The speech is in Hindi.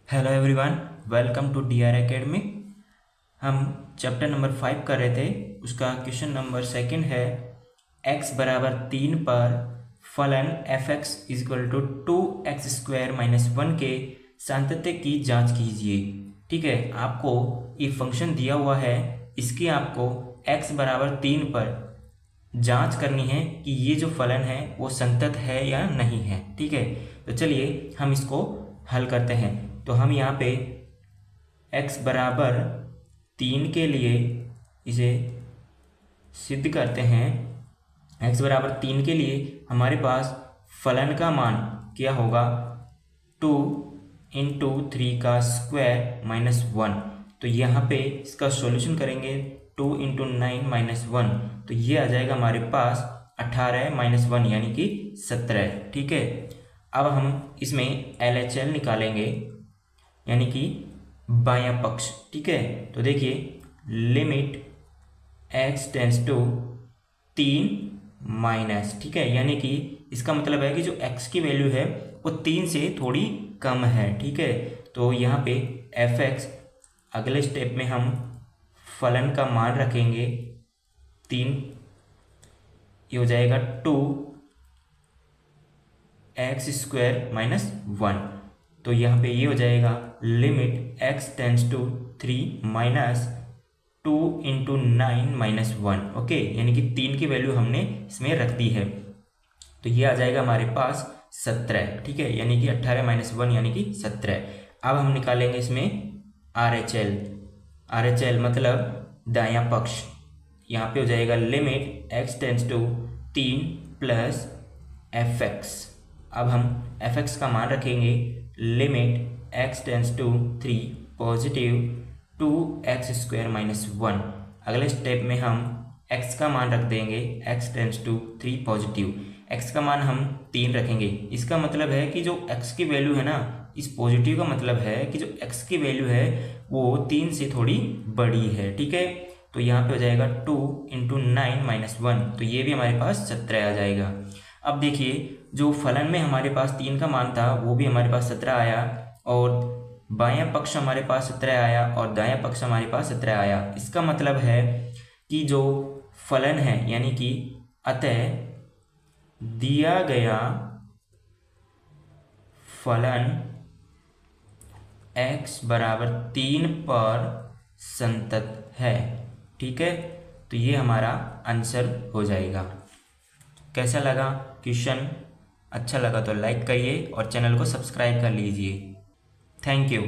Hello everyone, welcome to D R academy. हम चैप्टर नंबर 5 कर रहे थे। उसका क्वेश्चन नंबर 2 है x बराबर 3 पर फलन F x equal to 2x² - 1 के सातत्य की जांच कीजिए। ठीक है, आपको ये फंक्शन दिया हुआ है, इसकी आपको x बराबर 3 पर जांच करनी है कि ये जो फलन है वो संतत है या नहीं है। ठीक है, तो चलिए हम इसको हल करते हैं। तो हम यहाँ पे x बराबर 3 के लिए इसे सिद्ध करते हैं। x बराबर 3 के लिए हमारे पास फलन का मान क्या होगा, 2 × 3 का स्क्वायर माइनस 1। तो यहाँ पे इसका सॉल्यूशन करेंगे 2 × 9 - 1, तो ये आ जाएगा हमारे पास 18 - 1 यानी कि 17। ठीक है, अब हम इसमें LHL निकालेंगे यानी कि बायां पक्ष। ठीक है, तो देखिए limit x tends to 3 minus, ठीक है, यानी कि इसका मतलब है कि जो x की वैल्यू है वो 3 से थोड़ी कम है। ठीक है, तो यहाँ पे f(x) अगले स्टेप में हम फलन का मान रखेंगे 3, ये हो जाएगा 2x² - 1। तो यहाँ पे ये हो जाएगा limit x tends to 3 minus 2 × 9 - 1। Okay, यानी कि 3 की वैल्यू हमने इसमें रख दी है, तो ये आ जाएगा हमारे पास 17। ठीक है, यानी कि 18 - 1 यानी कि 17। अब हम निकालेंगे इसमें RHL मतलब दायां पक्ष। यहाँ पे हो जाएगा limit x tends to 3 plus fx। अब हम fx का मान रखेंगे limit x tends to 3 positive 2x² - 1। अगले स्टेप में हम x का मान रख देंगे x tends to 3 positive, x का मान हम 3 रखेंगे। इसका मतलब है कि जो x की वैल्यू है ना, इस पॉजिटिव का मतलब है कि जो x की वैल्यू है वो 3 से थोड़ी बड़ी है। ठीक है, तो यहाँ पे हो जाएगा 2 × 9 - 1, तो ये भी हमारे पास 17 आ जाएगा। अब देखिए जो फलन में हमारे पास 3 का मान था वो भी हमारे पास 17 आया, और बायां पक्ष हमारे पास 17 आया और दायां पक्ष हमारे पास 17 आया। इसका मतलब है कि जो फलन है यानी कि अतः दिया गया फलन x बराबर 3 पर संतत है। ठीक है, तो ये हमारा आंसर हो जाएगा। कैसा लगा क्वेश्चन? अच्छा लगा तो लाइक करिए और चैनल को सब्सक्राइब कर लीजिए। Thank you.